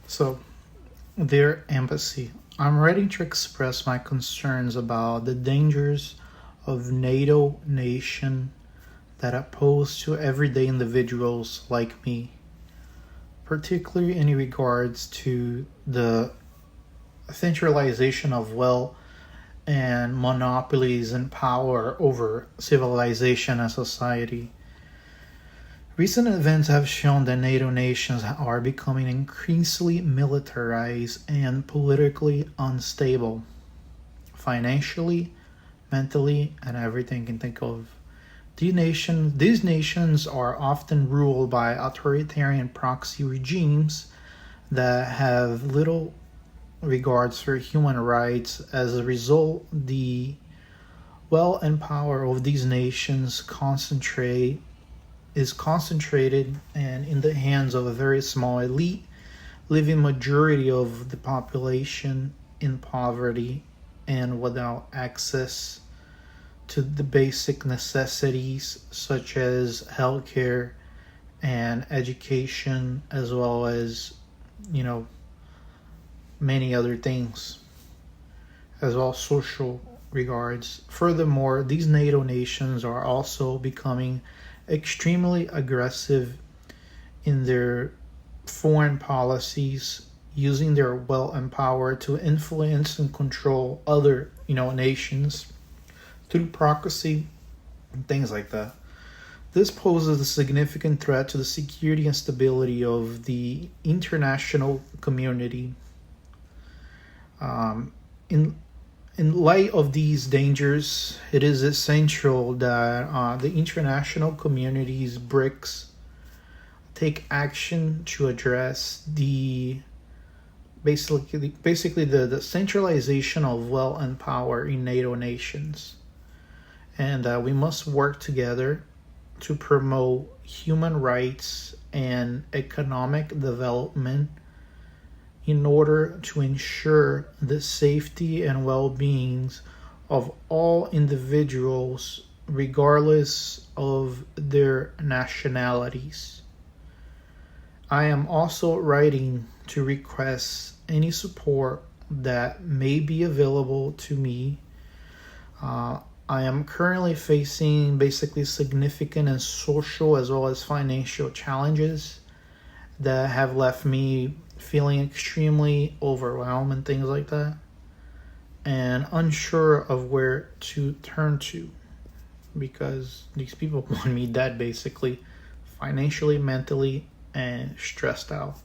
So, dear Embassy, I'm writing to express my concerns about the dangers of NATO nation that are posed to everyday individuals like me, particularly in regards to the centralization of wealth and monopolies and power over civilization and society. Recent events have shown that NATO nations are becoming increasingly militarized and politically unstable, financially, mentally, and everything you can think of. These nations are often ruled by authoritarian proxy regimes that have little regards for human rights. As a result, the wealth and power of these nations concentrated and in the hands of a very small elite, leaving majority of the population in poverty and without access to the basic necessities such as healthcare and education, as well as, you know, many other things, as well as social regards. Furthermore, these NATO nations are also becoming extremely aggressive in their foreign policies, using their wealth and power to influence and control other, nations through proxy and things like that. This poses a significant threat to the security and stability of the international community. In light of these dangers, it is essential that the international community's BRICS take action to address the basically the centralization of wealth and power in NATO nations, and we must work together to promote human rights and economic development in order to ensure the safety and well-being of all individuals regardless of their nationalities. I am also writing to request any support that may be available to me. I am currently facing basically significant and social as well as financial challenges that have left me feeling extremely overwhelmed and things like that, and unsure of where to turn to, because these people want me dead, basically, financially, mentally, and stressed out.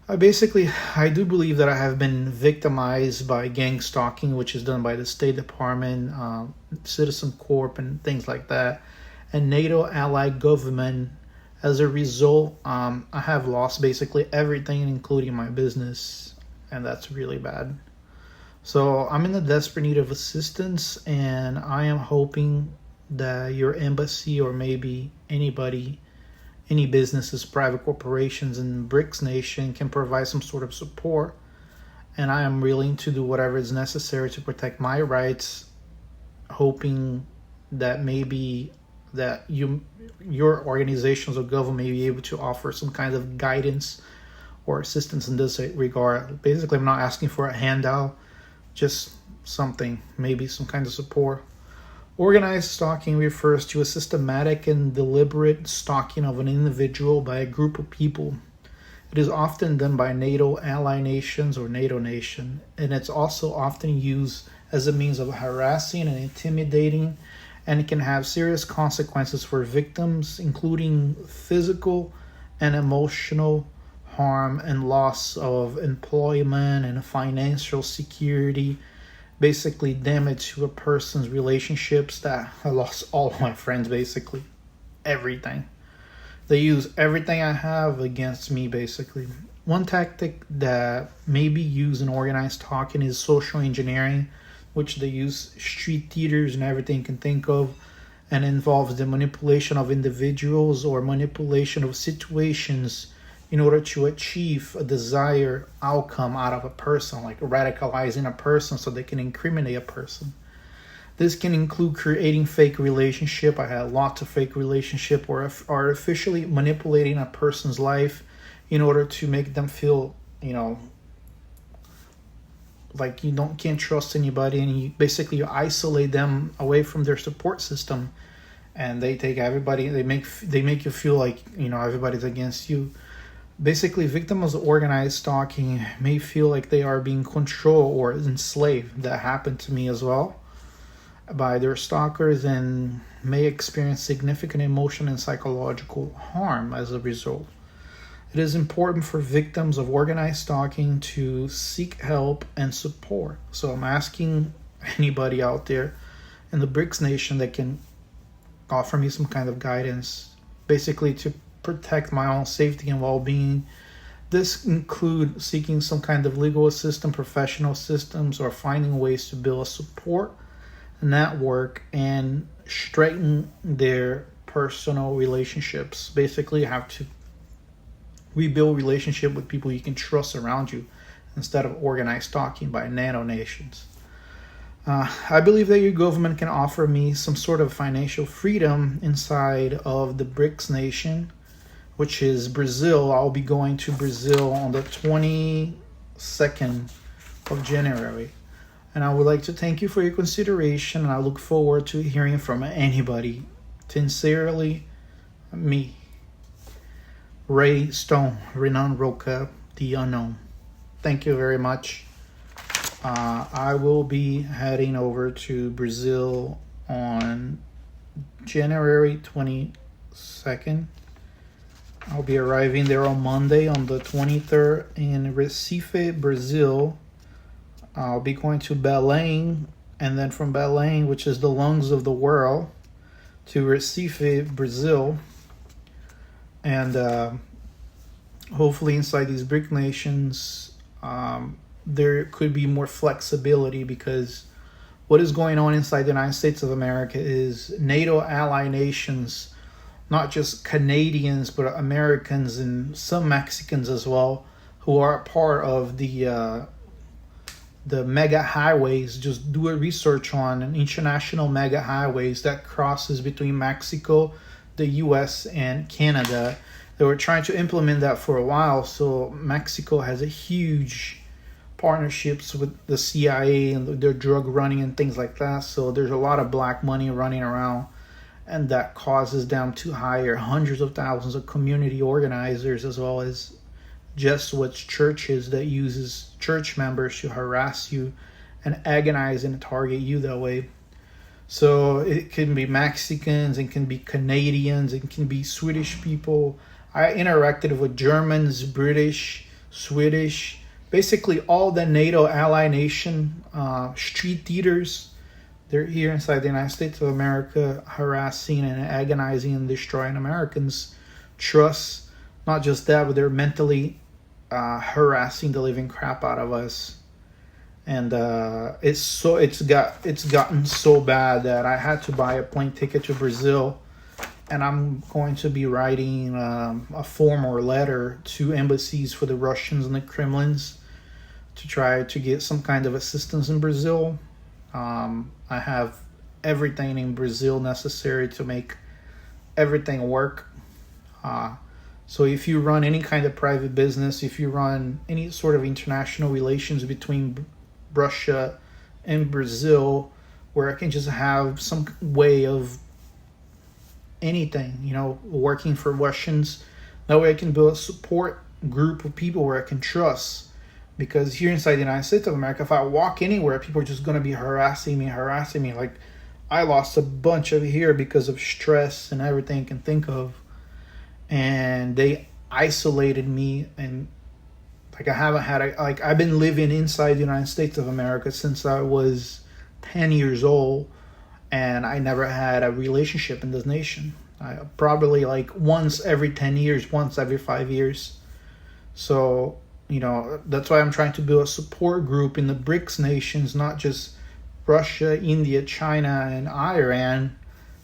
I do believe that I have been victimized by gang stalking, which is done by the State Department, Citizen Corp, and things like that, and NATO allied government. As a result, I have lost basically everything, including my business, and that's really bad. So I'm in a desperate need of assistance, and I am hoping that your embassy, or maybe anybody, any businesses, private corporations in BRICS nation, can provide some sort of support. And I am willing to do whatever is necessary to protect my rights, hoping that maybe that your organizations or government may be able to offer some kind of guidance or assistance in this regard. Basically, I'm not asking for a handout, just something, maybe some kind of support. Organized stalking refers to a systematic and deliberate stalking of an individual by a group of people. It is often done by NATO ally nations or NATO nation, and it's also often used as a means of harassing and intimidating, and it can have serious consequences for victims, including physical and emotional harm and loss of employment and financial security, basically damage to a person's relationships. That I lost all of my friends, basically everything. They use everything I have against me, basically. One tactic that may be used in organized stalking is social engineering, which they use street theaters and everything you can think of, and involves the manipulation of individuals or manipulation of situations in order to achieve a desired outcome out of a person, like radicalizing a person so they can incriminate a person. This can include creating fake relationship. I had lots of fake relationship, or artificially manipulating a person's life in order to make them feel you know, like you can't trust anybody, and you isolate them away from their support system, and they take everybody. They make you feel like everybody's against you. Basically, victims of organized stalking may feel like they are being controlled or enslaved. That happened to me as well, by their stalkers, and may experience significant emotional and psychological harm as a result. It is important for victims of organized stalking to seek help and support. So I'm asking anybody out there in the BRICS nation that can offer me some kind of guidance, basically to protect my own safety and well-being. This include seeking some kind of legal assistance, professional systems, or finding ways to build a support network and straighten their personal relationships. Basically, you have to rebuild relationship with people you can trust around you instead of organized stalking by nano nations. I believe that your government can offer me some sort of financial freedom inside of the BRICS nation, which is Brazil. I'll be going to Brazil on the 22nd of January. And I would like to thank you for your consideration, and I look forward to hearing from anybody. Sincerely, me, Ray Stone, Renan Roca, the unknown. Thank you very much. I will be heading over to Brazil on January 22nd. I'll be arriving there on Monday on the 23rd in Recife, Brazil. I'll be going to Belém, and then from Belém, which is the lungs of the world, to Recife, Brazil. And hopefully inside these BRIC nations, there could be more flexibility, because what is going on inside the United States of America is NATO ally nations, not just Canadians, but Americans and some Mexicans as well, who are a part of the mega highways. Just do a research on an international mega highways that crosses between Mexico, the US, and Canada. They were trying to implement that for a while. So Mexico has a huge partnerships with the CIA and their drug running and things like that. So there's a lot of black money running around, and that causes them to hire hundreds of thousands of community organizers, as well as Jesuit churches that uses church members to harass you and agonize and target you that way. So it can be Mexicans, it can be Canadians, it can be Swedish people. I interacted with Germans, British, Swedish, basically all the NATO ally nation street eaters. They're here inside the United States of America, harassing and agonizing and destroying Americans' trust. Not just that, but they're mentally harassing the living crap out of us. And it's gotten so bad that I had to buy a plane ticket to Brazil, and I'm going to be writing a form or letter to embassies for the Russians and the Kremlins to try to get some kind of assistance in Brazil. I have everything in Brazil necessary to make everything work. So if you run any kind of private business, if you run any sort of international relations between Russia and Brazil, where I can just have some way of anything, working for Russians, that way I can build a support group of people where I can trust. Because here inside the United States of America, if I walk anywhere, people are just going to be harassing me. Like, I lost a bunch of hair because of stress and everything I can think of. And they isolated me, and I've been living inside the United States of America since I was 10 years old, and I never had a relationship in this nation. I probably once every 10 years, once every 5 years. So, that's why I'm trying to build a support group in the BRICS nations, not just Russia, India, China, and Iran,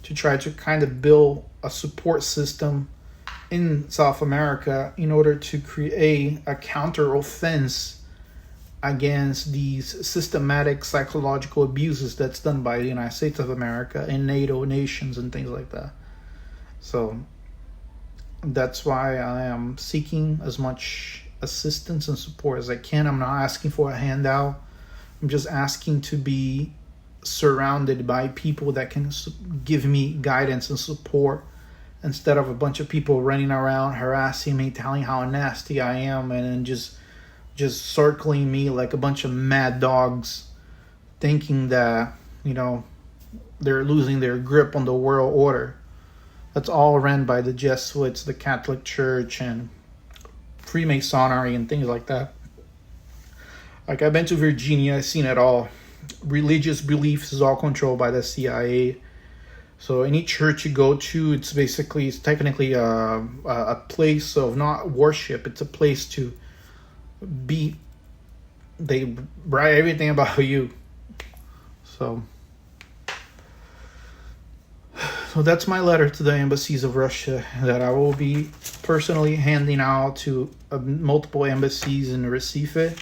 to try to kind of build a support system in South America in order to create a counter offense against these systematic psychological abuses that's done by the United States of America and NATO nations and things like that. So that's why I am seeking as much assistance and support as I can. I'm not asking for a handout. I'm just asking to be surrounded by people that can give me guidance and support, instead of a bunch of people running around harassing me, telling how nasty I am, and then just circling me like a bunch of mad dogs, thinking that, they're losing their grip on the world order. That's all ran by the Jesuits, the Catholic Church, and Freemasonry and things like that. Like, I've been to Virginia, I've seen it all. Religious beliefs is all controlled by the CIA. So any church you go to, it's technically a place of not worship. It's a place to be. They write everything about you. So that's my letter to the embassies of Russia that I will be personally handing out to multiple embassies in Recife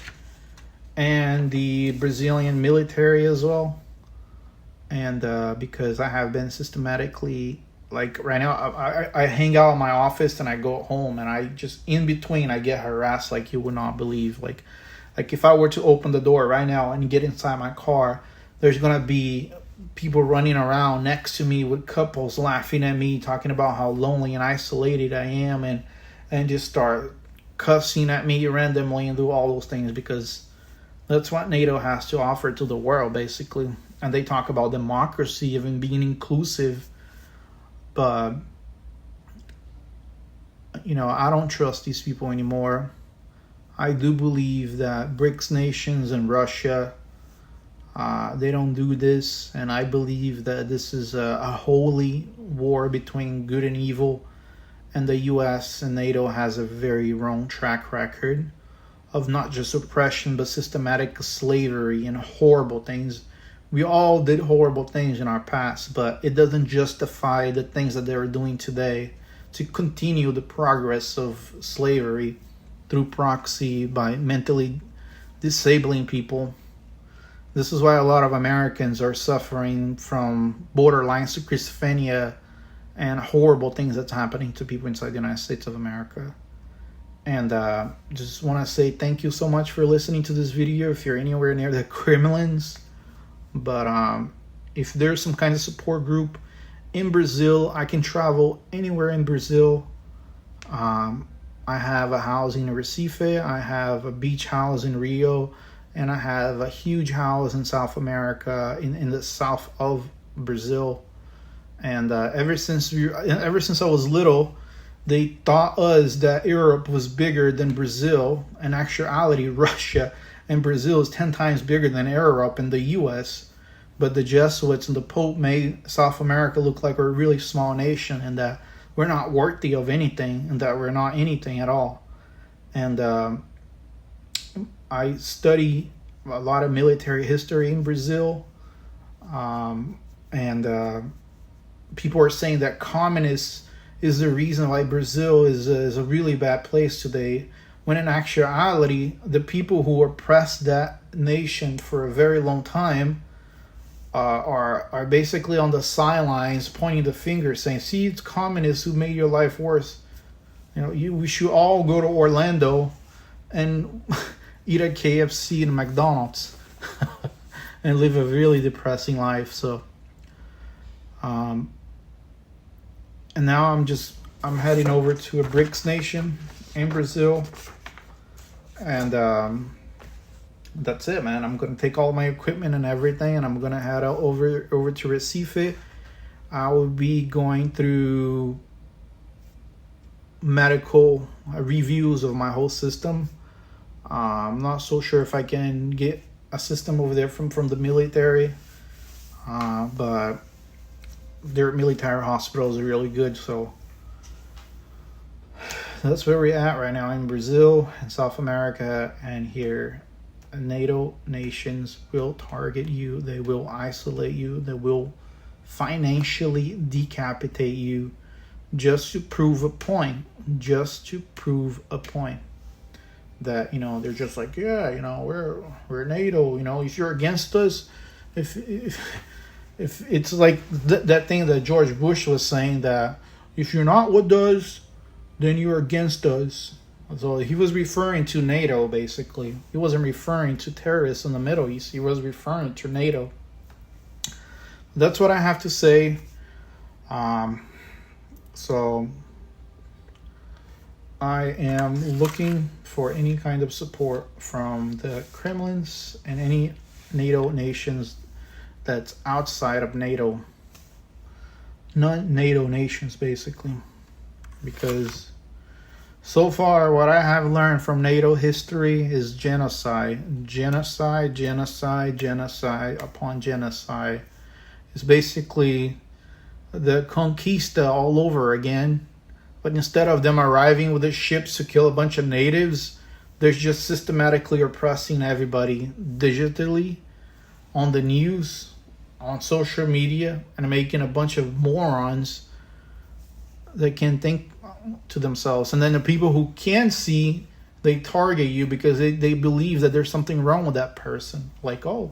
and the Brazilian military as well. And because I have been systematically, like right now, I hang out in my office and I go home, and I just, in between, I get harassed like you would not believe. Like if I were to open the door right now and get inside my car, there's going to be people running around next to me with couples laughing at me, talking about how lonely and isolated I am, and just start cussing at me randomly and do all those things, because that's what NATO has to offer to the world, basically. And they talk about democracy, even being inclusive. But, I don't trust these people anymore. I do believe that BRICS nations and Russia, they don't do this. And I believe that this is a holy war between good and evil. And the US and NATO has a very wrong track record of not just oppression, but systematic slavery and horrible things. We all did horrible things in our past, but it doesn't justify the things that they're doing today to continue the progress of slavery through proxy by mentally disabling people. This is why a lot of Americans are suffering from borderline schizophrenia and horrible things that's happening to people inside the United States of America. And just want to say thank you so much for listening to this video if you're anywhere near the Kremlins. But if there's some kind of support group in Brazil, I can travel anywhere in Brazil. I have a house in Recife, I have a beach house in Rio, and I have a huge house in South America, in the south of Brazil. And ever since I was little, they taught us that Europe was bigger than Brazil. In actuality, Russia and Brazil is 10 times bigger than Europe and the US. But the Jesuits and the Pope made South America look like we're a really small nation, and that we're not worthy of anything, and that we're not anything at all. And I study a lot of military history in Brazil. And people are saying that communists is the reason why Brazil is a really bad place today, when in actuality, the people who oppressed that nation for a very long time are basically on the sidelines pointing the finger, saying, see, it's communists who made your life worse. We should all go to Orlando and eat a KFC and McDonald's and live a really depressing life. So and now I'm heading over to a BRICS nation in Brazil, and that's it, man. I'm gonna take all my equipment and everything, and I'm gonna head out over to Recife. I will be going through medical reviews of my whole system. I'm not so sure if I can get a system over there from the military, but their military hospitals are really good. So that's where we're at right now in Brazil and South America. And here, NATO nations will target you. They will isolate you. They will financially decapitate you just to prove a point. Just to prove a point. That, they're just like, yeah, we're NATO. If you're against us, if it's like that thing that George Bush was saying, that if you're not with us, then you're against us. So he was referring to NATO, basically. He wasn't referring to terrorists in the Middle East. He was referring to NATO. That's what I have to say. So I am looking for any kind of support from the Kremlins and any NATO nations that's outside of NATO. Non-NATO nations, basically. Because so far, what I have learned from NATO history is genocide. Genocide, genocide, genocide upon genocide. It's basically the conquista all over again. But instead of them arriving with the ships to kill a bunch of natives, they're just systematically oppressing everybody digitally, on the news, on social media, and making a bunch of morons that can think to themselves. And then the people who can see, they target you because they believe that there's something wrong with that person. Like, oh,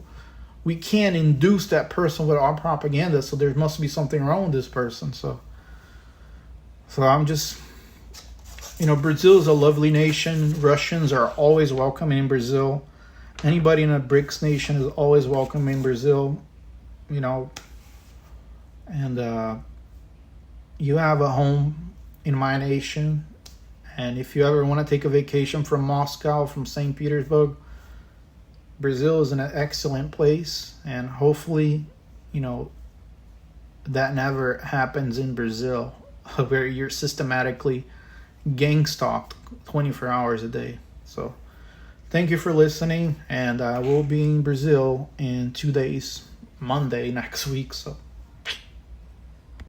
we can't induce that person with our propaganda, so there must be something wrong with this person. So I'm just, Brazil is a lovely nation. Russians are always welcome in Brazil. Anybody in a BRICS nation is always welcome in Brazil, and you have a home in my nation. And if you ever want to take a vacation from Moscow, from St. Petersburg, Brazil is an excellent place. And hopefully, that never happens in Brazil, where you're systematically gang stalked 24 hours a day. So thank you for listening, and I will be in Brazil in 2 days, Monday next week. So